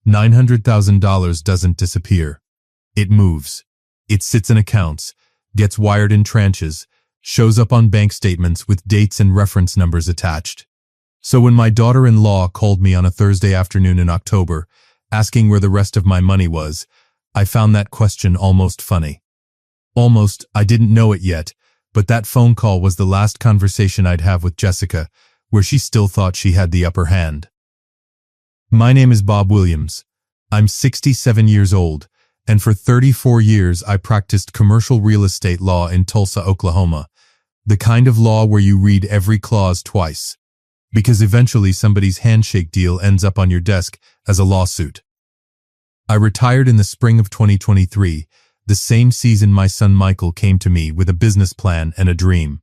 $900,000 doesn't disappear. It moves. It sits in accounts, gets wired in tranches, shows up on bank statements with dates and reference numbers attached. So when my daughter-in-law called me on a Thursday afternoon in October, asking where the rest of my money was, I found that question almost funny. Almost, I didn't know it yet, but that phone call was the last conversation I'd have with Jessica, where she still thought she had the upper hand. My name is Bob Williams. I'm 67 years old, and for 34 years I practiced commercial real estate law in Tulsa, Oklahoma, the kind of law where you read every clause twice, because eventually somebody's handshake deal ends up on your desk as a lawsuit. I retired in the spring of 2023, the same season my son Michael came to me with a business plan and a dream.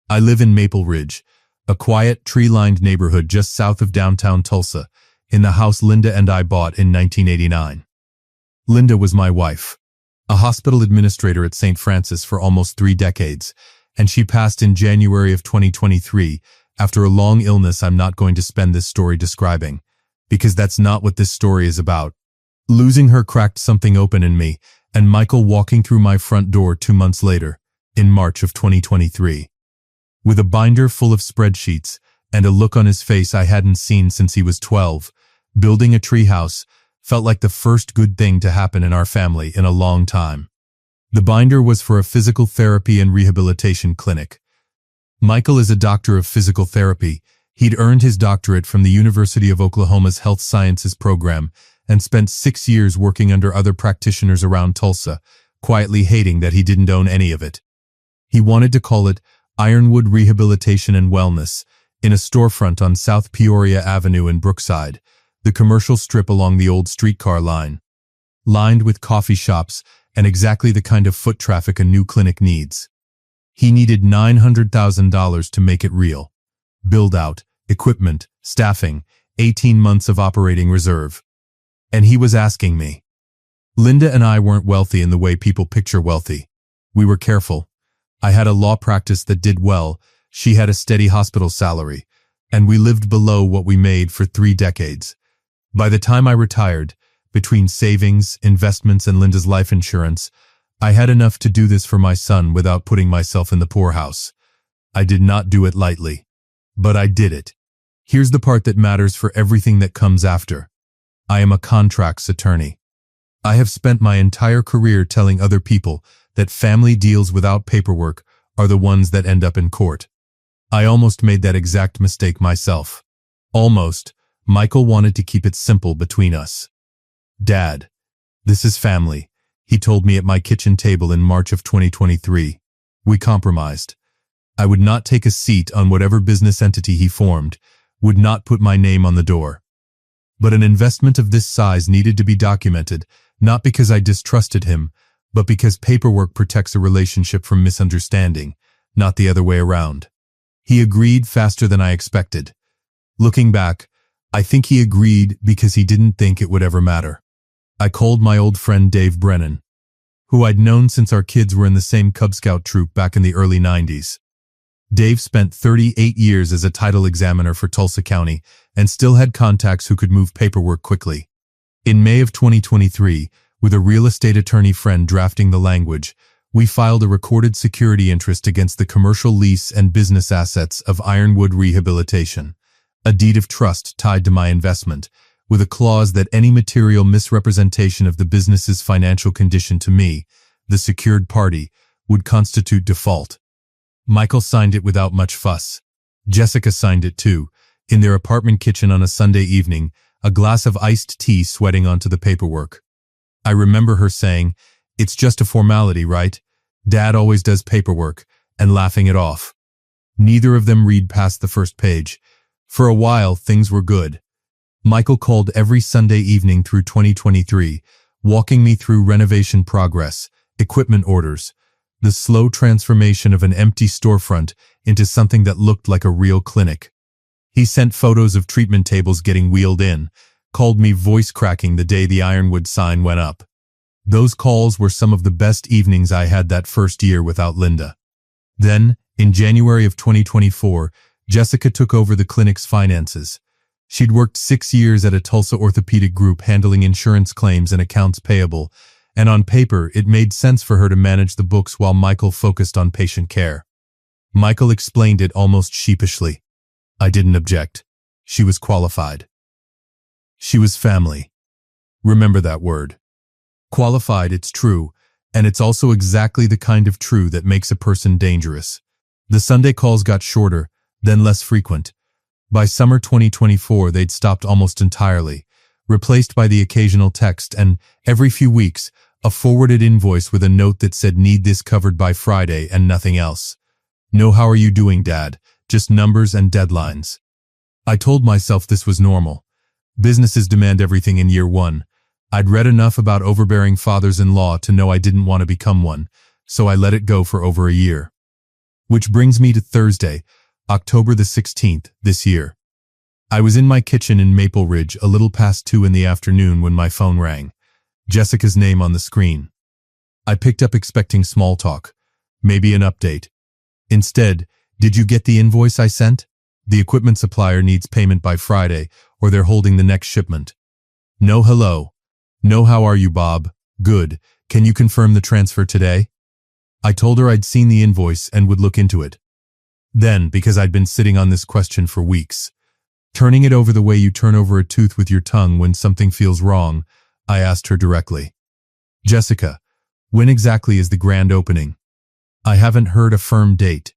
I live in Maple Ridge, a quiet, tree-lined neighborhood just south of downtown Tulsa, in the house Linda and I bought in 1989. Linda was my wife, a hospital administrator at St. Francis for almost 3 decades, and she passed in January of 2023 after a long illness I'm not going to spend this story describing, because that's not what this story is about. Losing her cracked something open in me, and Michael walking through my front door 2 months later, in March of 2023. With a binder full of spreadsheets and a look on his face I hadn't seen since he was 12, building a treehouse felt like the first good thing to happen in our family in a long time. The binder was for a physical therapy and rehabilitation clinic. Michael is a doctor of physical therapy. He'd earned his doctorate from the University of Oklahoma's Health Sciences program and spent 6 years working under other practitioners around Tulsa, quietly hating that he didn't own any of it. He wanted to call it Ironwood Rehabilitation and Wellness in a storefront on South Peoria Avenue in Brookside, the commercial strip along the old streetcar line, lined with coffee shops and exactly the kind of foot traffic a new clinic needs. He needed $900,000 to make it real. Build out, equipment, staffing, 18 months of operating reserve. And he was asking me. Linda and I weren't wealthy in the way people picture wealthy. We were careful. I had a law practice that did well, she had a steady hospital salary, and we lived below what we made for 3 decades. By the time I retired, between savings, investments, and Linda's life insurance, I had enough to do this for my son without putting myself in the poorhouse. I did not do it lightly, but I did it. Here's the part that matters for everything that comes after. I am a contracts attorney. I have spent my entire career telling other people that family deals without paperwork are the ones that end up in court. I almost made that exact mistake myself. Almost. Michael wanted to keep it simple between us. Dad, this is family, he told me at my kitchen table in March of 2023. We compromised. I would not take a seat on whatever business entity he formed, would not put my name on the door. But an investment of this size needed to be documented, not because I distrusted him, but because paperwork protects a relationship from misunderstanding, not the other way around. He agreed faster than I expected. Looking back, I think he agreed because he didn't think it would ever matter. I called my old friend Dave Brennan, who I'd known since our kids were in the same Cub Scout troop back in the early 90s. Dave spent 38 years as a title examiner for Tulsa County and still had contacts who could move paperwork quickly. In May of 2023, with a real estate attorney friend drafting the language, we filed a recorded security interest against the commercial lease and business assets of Ironwood Rehabilitation, a deed of trust tied to my investment, with a clause that any material misrepresentation of the business's financial condition to me, the secured party, would constitute default. Michael signed it without much fuss. Jessica signed it too, in their apartment kitchen on a Sunday evening, a glass of iced tea sweating onto the paperwork. I remember her saying, "It's just a formality, right? Dad always does paperwork," and laughing it off. Neither of them read past the first page. For a while, things were good. Michael called every Sunday evening through 2023, walking me through renovation progress, equipment orders, the slow transformation of an empty storefront into something that looked like a real clinic. He sent photos of treatment tables getting wheeled in, called me voice cracking the day the Ironwood sign went up. Those calls were some of the best evenings I had that first year without Linda. Then, in January of 2024, Jessica took over the clinic's finances. She'd worked 6 years at a Tulsa orthopedic group handling insurance claims and accounts payable, and on paper it made sense for her to manage the books while Michael focused on patient care. Michael explained it almost sheepishly. I didn't object. She was qualified. She was family. Remember that word. Qualified, it's true, and it's also exactly the kind of true that makes a person dangerous. The Sunday calls got shorter, then less frequent. By summer 2024, they'd stopped almost entirely, replaced by the occasional text and, every few weeks, a forwarded invoice with a note that said need this covered by Friday and nothing else. No how are you doing, Dad, just numbers and deadlines. I told myself this was normal. Businesses demand everything in year one. I'd read enough about overbearing fathers-in-law to know I didn't want to become one, so I let it go for over a year. Which brings me to Thursday, October the 16th, this year. I was in my kitchen in Maple Ridge a little past 2 in the afternoon when my phone rang. Jessica's name on the screen. I picked up expecting small talk, maybe an update. Instead, did you get the invoice I sent? The equipment supplier needs payment by Friday, or they're holding the next shipment. No hello. No how are you, Bob? Good. Can you confirm the transfer today? I told her I'd seen the invoice and would look into it. Then, because I'd been sitting on this question for weeks, turning it over the way you turn over a tooth with your tongue when something feels wrong, I asked her directly. Jessica, when exactly is the grand opening? I haven't heard a firm date.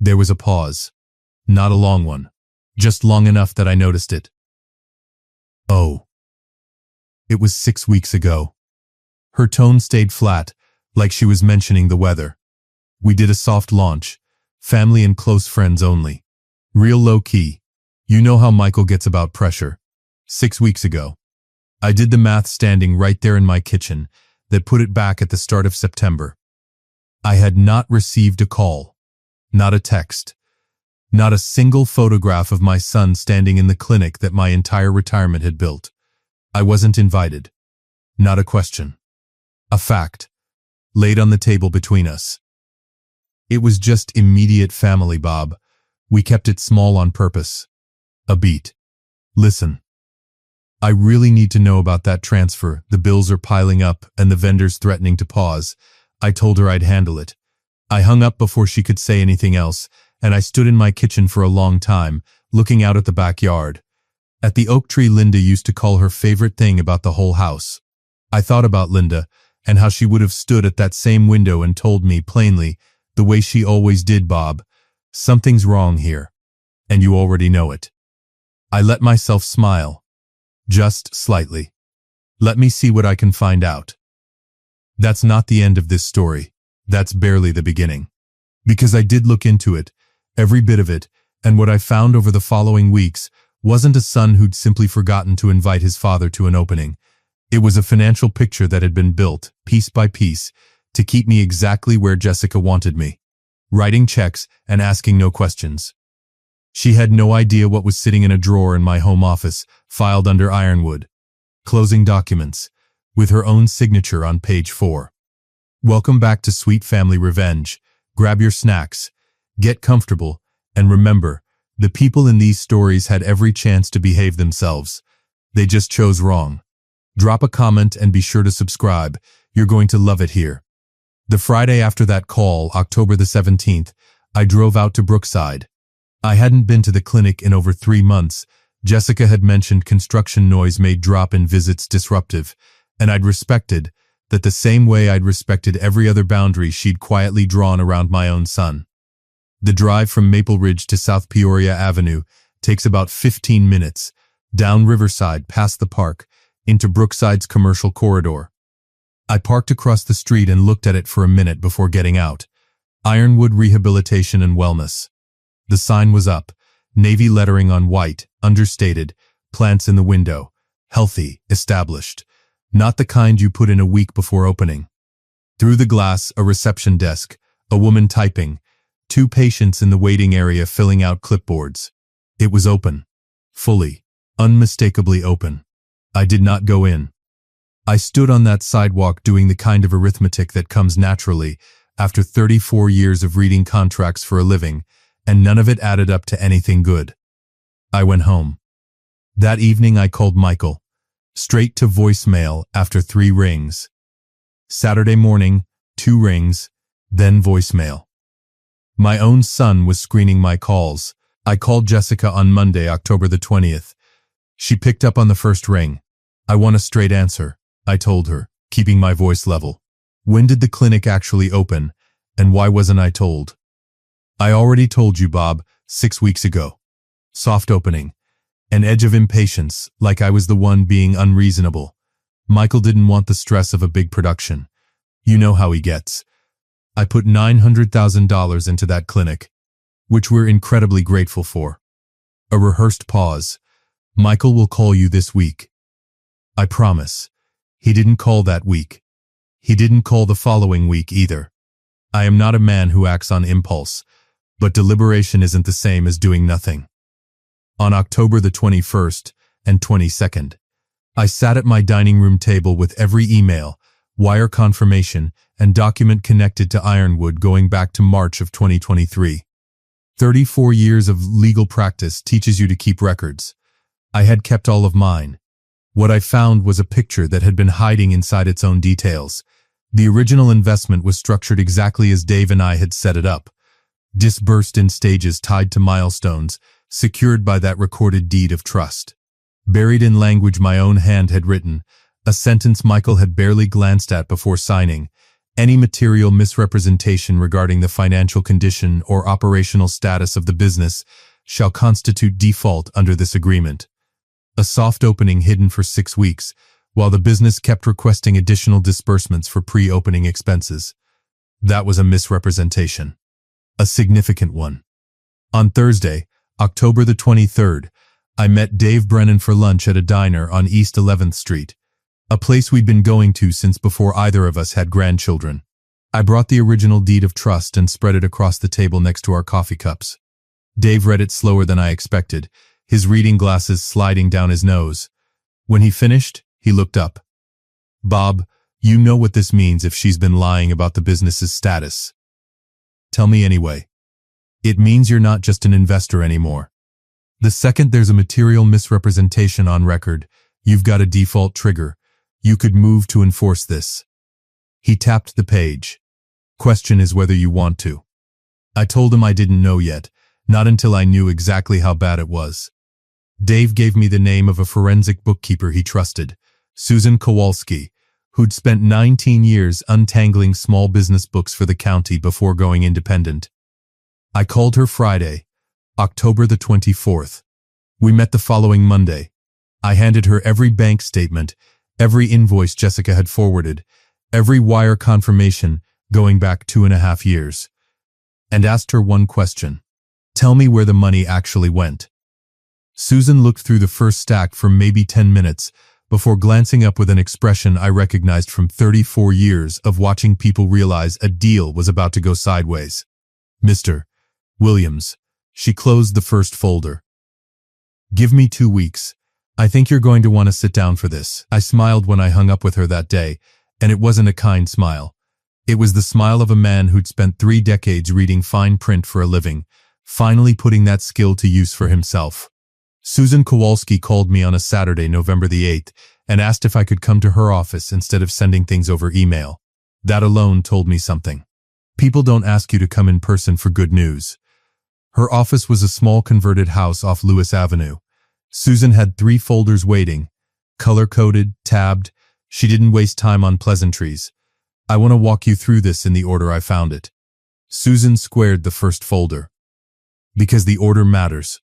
There was a pause. Not a long one. Just long enough that I noticed it. Oh. It was 6 weeks ago. Her tone stayed flat, like she was mentioning the weather. We did a soft launch, family and close friends only. Real low-key. You know how Michael gets about pressure. 6 weeks ago. I did the math standing right there in my kitchen that put it back at the start of September. I had not received a call, not a text, not a single photograph of my son standing in the clinic that my entire retirement had built. I wasn't invited. Not a question. A fact. Laid on the table between us. It was just immediate family, Bob. We kept it small on purpose. A beat. Listen. I really need to know about that transfer. The bills are piling up and the vendor's threatening to pause. I told her I'd handle it. I hung up before she could say anything else, and I stood in my kitchen for a long time, looking out at the backyard. At the oak tree Linda used to call her favorite thing about the whole house. I thought about Linda and how she would have stood at that same window and told me plainly, the way she always did, Bob, something's wrong here, and you already know it. I let myself smile. Just slightly. Let me see what I can find out. That's not the end of this story. That's barely the beginning. Because I did look into it, every bit of it, and what I found over the following weeks wasn't a son who'd simply forgotten to invite his father to an opening. It was a financial picture that had been built, piece by piece, to keep me exactly where Jessica wanted me, writing checks and asking no questions. She had no idea what was sitting in a drawer in my home office, filed under ironwood. Closing documents, with her own signature on page 4. Welcome back to Sweet Family Revenge. Grab your snacks, get comfortable, and remember, the people in these stories had every chance to behave themselves. They just chose wrong. Drop a comment and be sure to subscribe. You're going to love it here. The Friday after that call, October the 17th, I drove out to Brookside. I hadn't been to the clinic in over 3 months. Jessica had mentioned construction noise made drop-in visits disruptive, and I'd respected that the same way I'd respected every other boundary she'd quietly drawn around my own son. The drive from Maple Ridge to South Peoria Avenue takes about 15 minutes, down Riverside past the park, into Brookside's commercial corridor. I parked across the street and looked at it for a minute before getting out. Ironwood Rehabilitation and Wellness. The sign was up, navy lettering on white, understated, plants in the window, healthy, established. Not the kind you put in a week before opening. Through the glass, a reception desk, a woman typing, 2 patients in the waiting area filling out clipboards. It was open. Fully, unmistakably open. I did not go in. I stood on that sidewalk doing the kind of arithmetic that comes naturally after 34 years of reading contracts for a living, and none of it added up to anything good. I went home. That evening I called Michael, straight to voicemail after 3 rings. Saturday morning, 2 rings, then voicemail. My own son was screening my calls. I called Jessica on Monday, October the 20th. She picked up on the first ring. I want a straight answer, I told her, keeping my voice level. When did the clinic actually open, and why wasn't I told? I already told you, Bob, 6 weeks ago. Soft opening. An edge of impatience, like I was the one being unreasonable. Michael didn't want the stress of a big production. You know how he gets. I put $900,000 into that clinic, which we're incredibly grateful for. A rehearsed pause. Michael will call you this week. I promise. He didn't call that week. He didn't call the following week either. I am not a man who acts on impulse, but deliberation isn't the same as doing nothing. On October the 21st and 22nd, I sat at my dining room table with every email, wire confirmation, and document connected to Ironwood going back to March of 2023. 34 years of legal practice teaches you to keep records. I had kept all of mine. What I found was a picture that had been hiding inside its own details. The original investment was structured exactly as Dave and I had set it up, disbursed in stages tied to milestones, secured by that recorded deed of trust. Buried in language my own hand had written, a sentence Michael had barely glanced at before signing, any material misrepresentation regarding the financial condition or operational status of the business shall constitute default under this agreement. A soft opening hidden for 6 weeks, while the business kept requesting additional disbursements for pre-opening expenses. That was a misrepresentation. A significant one. On Thursday, October the 23rd, I met Dave Brennan for lunch at a diner on East 11th Street, a place we'd been going to since before either of us had grandchildren. I brought the original deed of trust and spread it across the table next to our coffee cups. Dave read it slower than I expected, his reading glasses sliding down his nose. When he finished, he looked up. Bob, you know what this means if she's been lying about the business's status. Tell me anyway. It means you're not just an investor anymore. The second there's a material misrepresentation on record, you've got a default trigger. You could move to enforce this. He tapped the page. Question is whether you want to. I told him I didn't know yet, not until I knew exactly how bad it was. Dave gave me the name of a forensic bookkeeper he trusted, Susan Kowalski, who'd spent 19 years untangling small business books for the county before going independent. I called her Friday, October the 24th. We met the following Monday. I handed her every bank statement, every invoice Jessica had forwarded, every wire confirmation going back 2.5 years, and asked her one question. Tell me where the money actually went. Susan looked through the first stack for maybe 10 minutes before glancing up with an expression I recognized from 34 years of watching people realize a deal was about to go sideways. Mr. Williams. She closed the first folder. Give me 2 weeks. I think you're going to want to sit down for this. I smiled when I hung up with her that day, and it wasn't a kind smile. It was the smile of a man who'd spent 3 decades reading fine print for a living, finally putting that skill to use for himself. Susan Kowalski called me on a Saturday, November the 8th, and asked if I could come to her office instead of sending things over email. That alone told me something. People don't ask you to come in person for good news. Her office was a small converted house off Lewis Avenue. Susan had 3 folders waiting, color-coded, tabbed. She didn't waste time on pleasantries. I want to walk you through this in the order I found it. Susan squared the first folder. Because the order matters.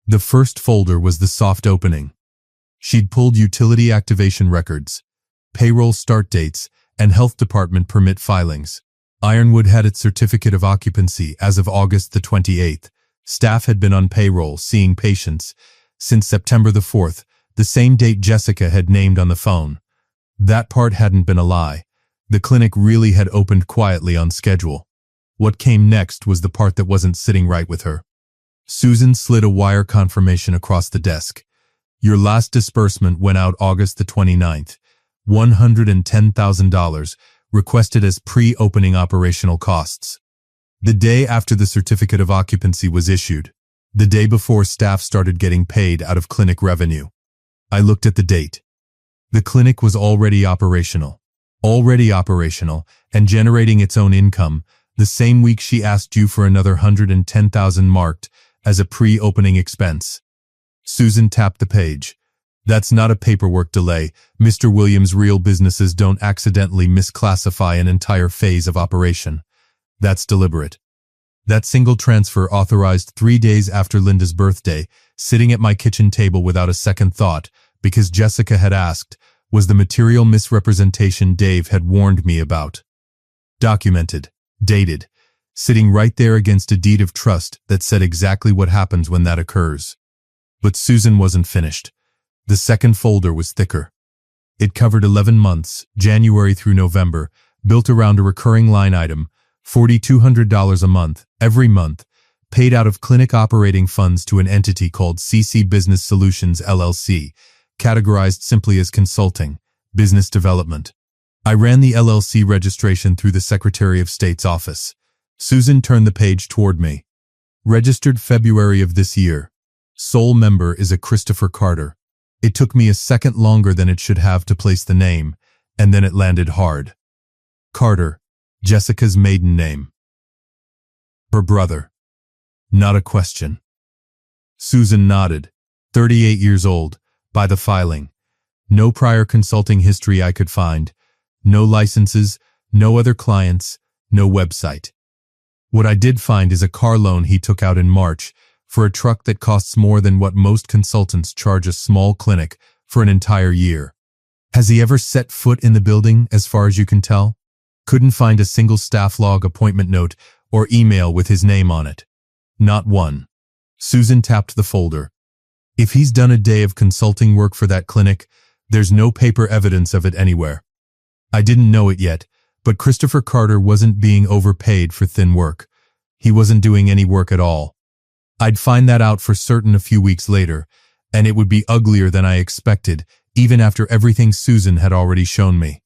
The first folder was the soft opening. She'd pulled utility activation records, payroll start dates, and health department permit filings. Ironwood had its certificate of occupancy as of August the 28th. Staff had been on payroll, seeing patients, since September the 4th, the same date Jessica had named on the phone. That part hadn't been a lie. The clinic really had opened quietly on schedule. What came next was the part that wasn't sitting right with her. Susan slid a wire confirmation across the desk. Your last disbursement went out August the 29th. $110,000 requested as pre-opening operational costs. The day after the certificate of occupancy was issued. The day before staff started getting paid out of clinic revenue. I looked at the date. The clinic was already operational, and generating its own income. The same week she asked you for another $110,000 marked as a pre-opening expense. Susan tapped the page. That's not a paperwork delay. Mr. Williams' real businesses don't accidentally misclassify an entire phase of operation. That's deliberate. That single transfer authorized 3 days after Linda's birthday, sitting at my kitchen table without a second thought, because Jessica had asked, was the material misrepresentation Dave had warned me about. Documented, dated, sitting right there against a deed of trust that said exactly what happens when that occurs. But Susan wasn't finished. The second folder was thicker. It covered 11 months, January through November, built around a recurring line item, $4,200 a month, every month, paid out of clinic operating funds to an entity called CC Business Solutions LLC, categorized simply as consulting, business development. I ran the LLC registration through the Secretary of State's office. Susan turned the page toward me. Registered February of this year. Sole member is a Christopher Carter. It took me a second longer than it should have to place the name, and then it landed hard. Carter, Jessica's maiden name. Her brother. Not a question. Susan nodded. 38 years old, by the filing. No prior consulting history I could find. No licenses, no other clients, no website. What I did find is a car loan he took out in March for a truck that costs more than what most consultants charge a small clinic for an entire year. Has he ever set foot in the building, as far as you can tell? Couldn't find a single staff log, appointment note, or email with his name on it. Not one. Susan tapped the folder. If he's done a day of consulting work for that clinic, there's no paper evidence of it anywhere. I didn't know it yet, but Christopher Carter wasn't being overpaid for thin work. He wasn't doing any work at all. I'd find that out for certain a few weeks later, and it would be uglier than I expected, even after everything Susan had already shown me.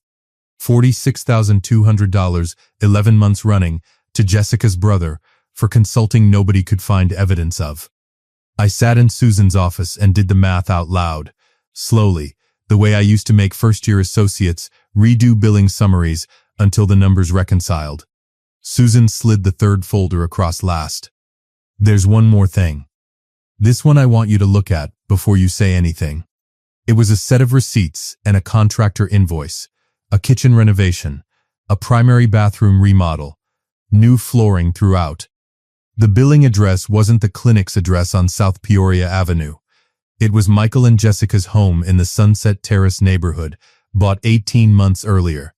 $46,200, 11 months running, to Jessica's brother, for consulting nobody could find evidence of. I sat in Susan's office and did the math out loud, slowly, the way I used to make first-year associates redo billing summaries until the numbers reconciled. Susan slid the third folder across last. There's one more thing. This one I want you to look at before you say anything. It was a set of receipts and a contractor invoice, a kitchen renovation, a primary bathroom remodel, new flooring throughout. The billing address wasn't the clinic's address on South Peoria Avenue. It was Michael and Jessica's home in the Sunset Terrace neighborhood, bought 18 months earlier.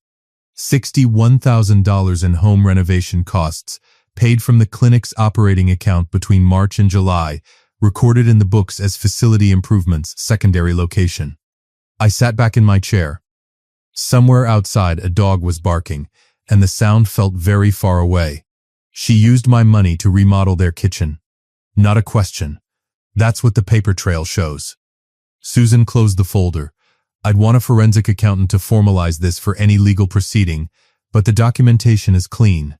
$61,000 in home renovation costs, paid from the clinic's operating account between March and July, recorded in the books as facility improvements, secondary location. I sat back in my chair. Somewhere outside, a dog was barking, and the sound felt very far away. She used my money to remodel their kitchen. Not a question. That's what the paper trail shows. Susan closed the folder. I'd want a forensic accountant to formalize this for any legal proceeding, but the documentation is clean.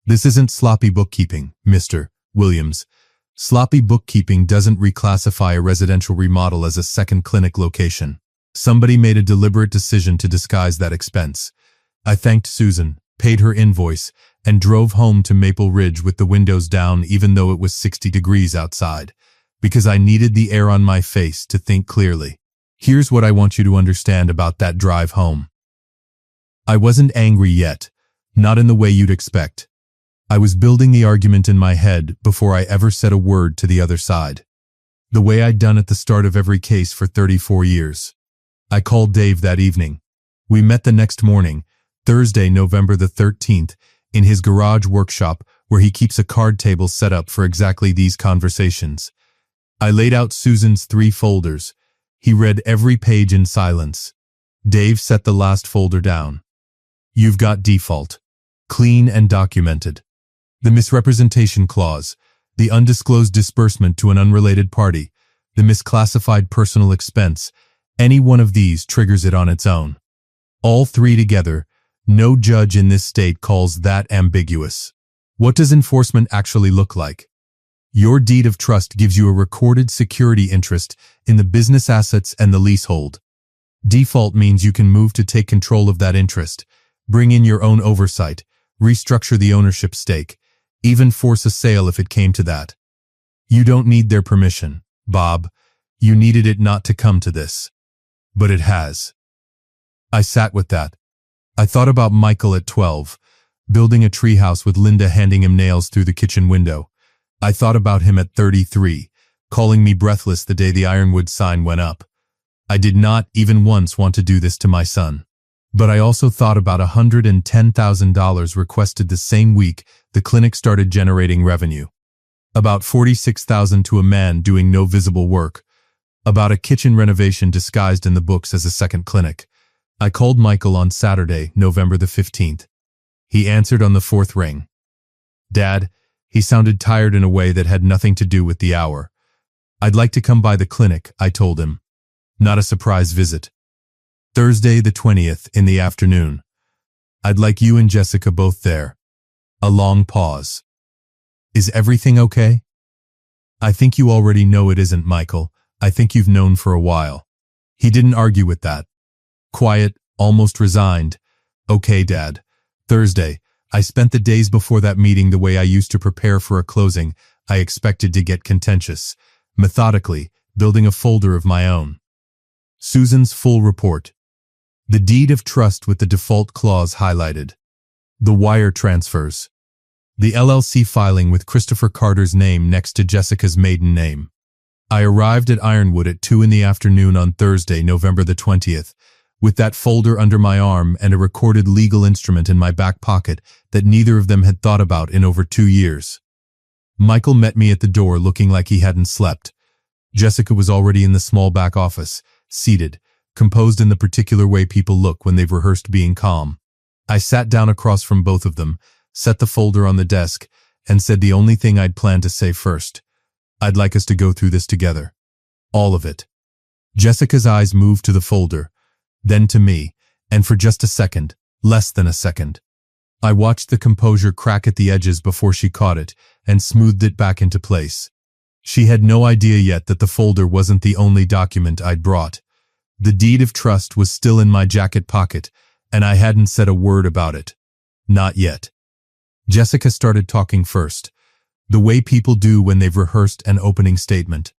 This isn't sloppy bookkeeping, Mr. Williams. Sloppy bookkeeping doesn't reclassify a residential remodel as a second clinic location. Somebody made a deliberate decision to disguise that expense. I thanked Susan, paid her invoice, and drove home to Maple Ridge with the windows down even though it was 60 degrees outside, because I needed the air on my face to think clearly. Here's what I want you to understand about that drive home. I wasn't angry yet, not in the way you'd expect. I was building the argument in my head before I ever said a word to the other side. The way I'd done at the start of every case for 34 years. I called Dave that evening. We met the next morning, Thursday, November the 13th, in his garage workshop where he keeps a card table set up for exactly these conversations. I laid out Susan's 3 folders. He read every page in silence. Dave set the last folder down. You've got default. Clean and documented. The misrepresentation clause, the undisclosed disbursement to an unrelated party, the misclassified personal expense, any one of these triggers it on its own. All 3 together, no judge in this state calls that ambiguous. What does enforcement actually look like? Your deed of trust gives you a recorded security interest in the business assets and the leasehold. Default means you can move to take control of that interest, bring in your own oversight, restructure the ownership stake, even force a sale if it came to that. You don't need their permission, Bob. You needed it not to come to this. But it has. I sat with that. I thought about Michael at 12, building a treehouse with Linda handing him nails through the kitchen window. I thought about him at 33, calling me breathless the day the Ironwood sign went up. I did not even once want to do this to my son. But I also thought about $110,000 requested the same week the clinic started generating revenue. About $46,000 to a man doing no visible work. About a kitchen renovation disguised in the books as a second clinic. I called Michael on Saturday, November the 15th. He answered on the fourth ring. Dad, he sounded tired in a way that had nothing to do with the hour. I'd like to come by the clinic, I told him. Not a surprise visit. Thursday the 20th in the afternoon. I'd like you and Jessica both there. A long pause. Is everything okay? I think you already know it isn't, Michael. I think you've known for a while. He didn't argue with that. Quiet, almost resigned. Okay, Dad. Thursday. I spent the days before that meeting the way I used to prepare for a closing. I expected to get contentious. Methodically, building a folder of my own. Susan's full report. The deed of trust with the default clause highlighted. The wire transfers. The LLC filing with Christopher Carter's name next to Jessica's maiden name. I arrived at Ironwood at 2 in the afternoon on Thursday, November the 20th, with that folder under my arm and a recorded legal instrument in my back pocket that neither of them had thought about in over 2 years. Michael met me at the door looking like he hadn't slept. Jessica was already in the small back office, seated, composed in the particular way people look when they've rehearsed being calm. I sat down across from both of them, set the folder on the desk, and said the only thing I'd planned to say first. I'd like us to go through this together. All of it. Jessica's eyes moved to the folder, then to me, and for just a second, less than a second. I watched the composure crack at the edges before she caught it and smoothed it back into place. She had no idea yet that the folder wasn't the only document I'd brought. The deed of trust was still in my jacket pocket, and I hadn't said a word about it. Not yet. Jessica started talking first, the way people do when they've rehearsed an opening statement.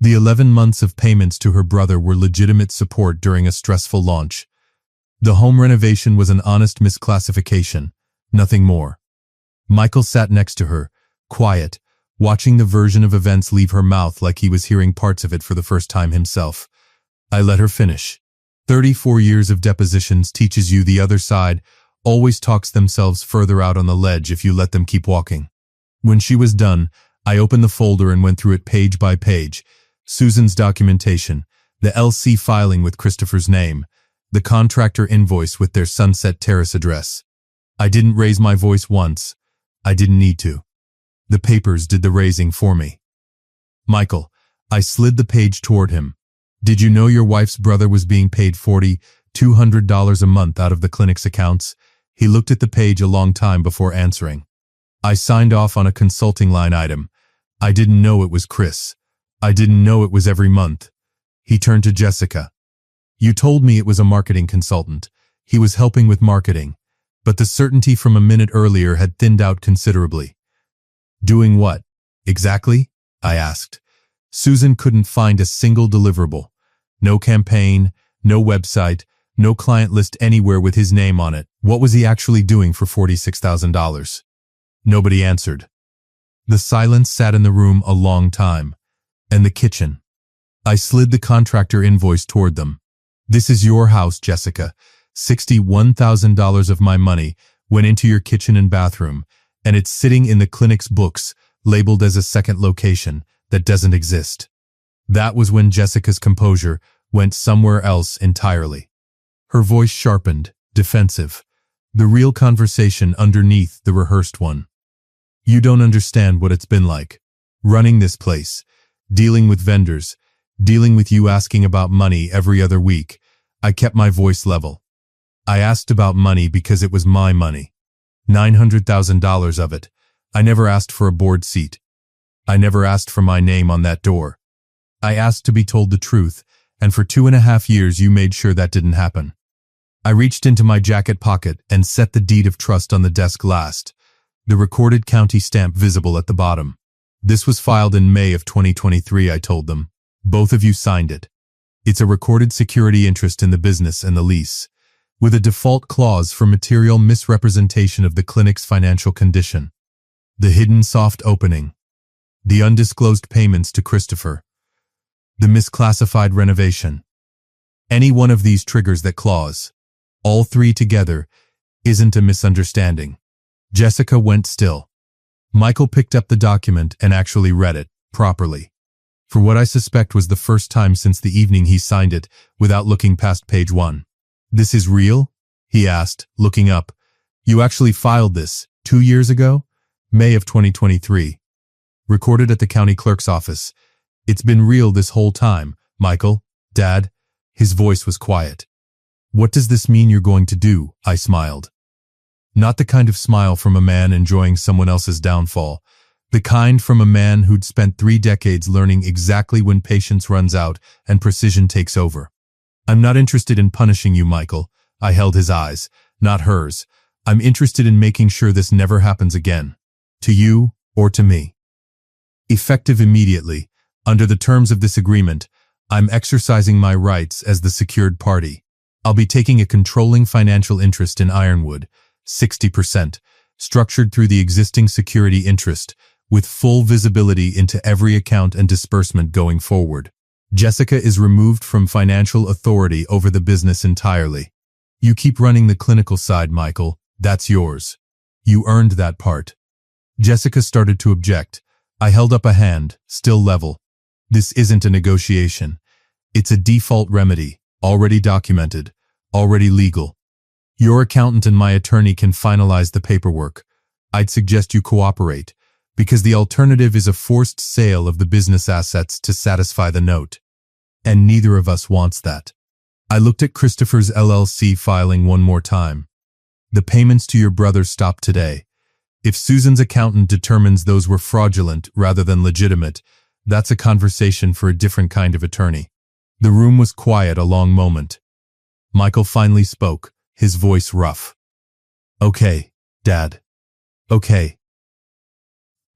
The 11 months of payments to her brother were legitimate support during a stressful launch. The home renovation was an honest misclassification, nothing more. Michael sat next to her, quiet, watching the version of events leave her mouth like he was hearing parts of it for the first time himself. I let her finish. 34 years of depositions teaches you the other side always talks themselves further out on the ledge if you let them keep walking. When she was done, I opened the folder and went through it page by page. Susan's documentation, the LC filing with Christopher's name, the contractor invoice with their Sunset Terrace address. I didn't raise my voice once. I didn't need to. The papers did the raising for me. Michael, I slid the page toward him. Did you know your wife's brother was being paid $4,200 a month out of the clinic's accounts? He looked at the page a long time before answering. I signed off on a consulting line item. I didn't know it was Chris. I didn't know it was every month. He turned to Jessica. You told me it was a marketing consultant. He was helping with marketing. But the certainty from a minute earlier had thinned out considerably. Doing what? Exactly? I asked. Susan couldn't find a single deliverable. No campaign, no website, no client list anywhere with his name on it. What was he actually doing for $46,000? Nobody answered. The silence sat in the room a long time. And the kitchen. I slid the contractor invoice toward them. This is your house, Jessica. $61,000 of my money went into your kitchen and bathroom, and it's sitting in the clinic's books, labeled as a second location that doesn't exist. That was when Jessica's composure went somewhere else entirely. Her voice sharpened, defensive, the real conversation underneath the rehearsed one. You don't understand what it's been like. Running this place, dealing with vendors, dealing with you asking about money every other week. I kept my voice level. I asked about money because it was my money. $900,000 of it. I never asked for a board seat. I never asked for my name on that door. I asked to be told the truth, and for 2.5 years you made sure that didn't happen. I reached into my jacket pocket and set the deed of trust on the desk last, the recorded county stamp visible at the bottom. This was filed in May of 2023, I told them. Both of you signed it. It's a recorded security interest in the business and the lease, with a default clause for material misrepresentation of the clinic's financial condition. The hidden soft opening. The undisclosed payments to Christopher. The misclassified renovation. Any one of these triggers that clause. All three together isn't a misunderstanding. Jessica went still. Michael picked up the document and actually read it properly. For what I suspect was the first time since the evening he signed it without looking past page 1. "This is real?" he asked, looking up. "You actually filed this 2 years ago?" "May of 2023. Recorded at the county clerk's office. It's been real this whole time, Michael." "Dad?" His voice was quiet. "What does this mean you're going to do?" I smiled. Not the kind of smile from a man enjoying someone else's downfall. The kind from a man who'd spent 3 decades learning exactly when patience runs out and precision takes over. "I'm not interested in punishing you, Michael." I held his eyes, not hers. "I'm interested in making sure this never happens again. To you or to me. Effective immediately, under the terms of this agreement, I'm exercising my rights as the secured party. I'll be taking a controlling financial interest in Ironwood, 60%, structured through the existing security interest, with full visibility into every account and disbursement going forward. Jessica is removed from financial authority over the business entirely. You keep running the clinical side, Michael. That's yours. You earned that part." Jessica started to object. I held up a hand, still level. "This isn't a negotiation. It's a default remedy, already documented, already legal. Your accountant and my attorney can finalize the paperwork. I'd suggest you cooperate, because the alternative is a forced sale of the business assets to satisfy the note. And neither of us wants that." I looked at Christopher's LLC filing one more time. "The payments to your brother stopped today. If Susan's accountant determines those were fraudulent rather than legitimate, that's a conversation for a different kind of attorney." The room was quiet a long moment. Michael finally spoke, his voice rough. "Okay, Dad. Okay."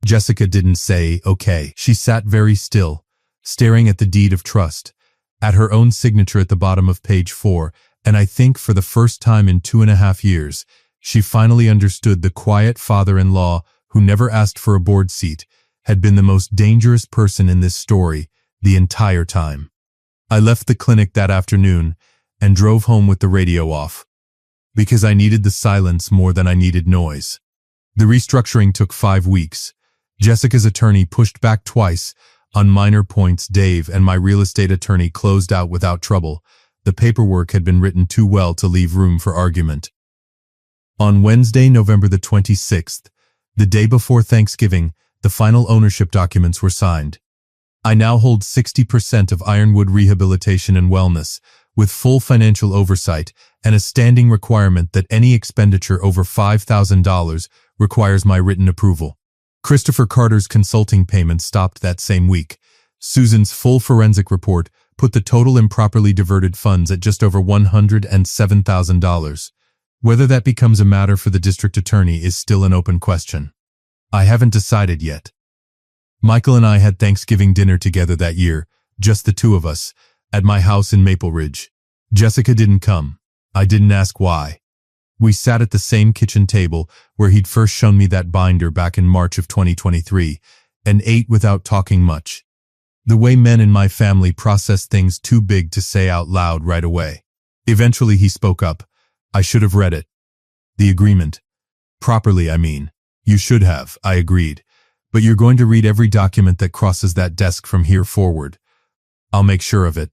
Jessica didn't say okay. She sat very still, staring at the deed of trust, at her own signature at the bottom of page 4, and I think for the first time in 2.5 years, she finally understood the quiet father-in-law who never asked for a board seat had been the most dangerous person in this story the entire time. I left the clinic that afternoon and drove home with the radio off, because I needed the silence more than I needed noise. The restructuring took 5 weeks. Jessica's attorney pushed back twice. On minor points, Dave and my real estate attorney closed out without trouble. The paperwork had been written too well to leave room for argument. On Wednesday, November the 26th, the day before Thanksgiving, the final ownership documents were signed. I now hold 60% of Ironwood Rehabilitation and Wellness, with full financial oversight and a standing requirement that any expenditure over $5,000 requires my written approval. Christopher Carter's consulting payment stopped that same week. Susan's full forensic report put the total improperly diverted funds at just over $107,000. Whether that becomes a matter for the district attorney is still an open question. I haven't decided yet. Michael and I had Thanksgiving dinner together that year, just the two of us, at my house in Maple Ridge. Jessica didn't come. I didn't ask why. We sat at the same kitchen table where he'd first shown me that binder back in March of 2023, and ate without talking much. The way men in my family process things too big to say out loud right away. Eventually he spoke up. "I should have read it. The agreement. Properly, I mean. You should have," I agreed. "But you're going to read every document that crosses that desk from here forward. I'll make sure of it."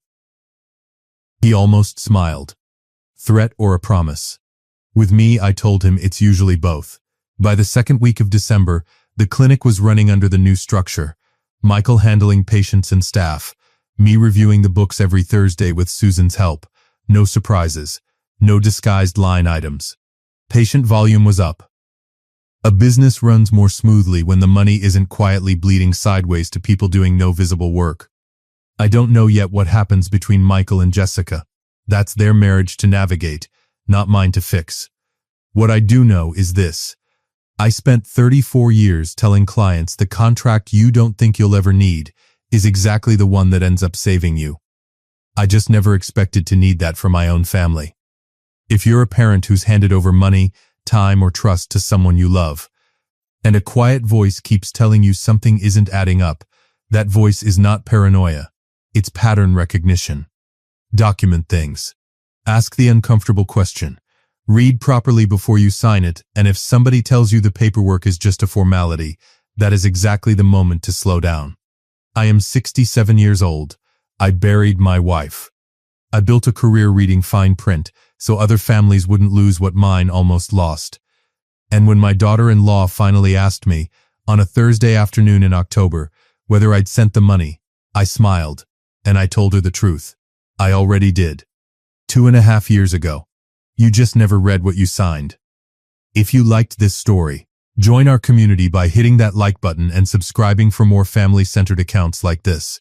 He almost smiled. Threat or a promise? With me, I told him it's usually both. By the second week of December, the clinic was running under the new structure. Michael handling patients and staff, me reviewing the books every Thursday with Susan's help. No surprises, no disguised line items. Patient volume was up. A business runs more smoothly when the money isn't quietly bleeding sideways to people doing no visible work. I don't know yet what happens between Michael and Jessica. That's their marriage to navigate, not mine to fix. What I do know is this. I spent 34 years telling clients the contract you don't think you'll ever need is exactly the one that ends up saving you. I just never expected to need that for my own family. If you're a parent who's handed over money, time, or trust to someone you love, and a quiet voice keeps telling you something isn't adding up, that voice is not paranoia. It's pattern recognition. Document things. Ask the uncomfortable question. Read properly before you sign it, and if somebody tells you the paperwork is just a formality, that is exactly the moment to slow down. I am 67 years old. I buried my wife. I built a career reading fine print so other families wouldn't lose what mine almost lost. And when my daughter-in-law finally asked me, on a Thursday afternoon in October, whether I'd sent the money, I smiled, and I told her the truth. I already did. 2.5 years ago. You just never read what you signed. If you liked this story, join our community by hitting that like button and subscribing for more family-centered accounts like this.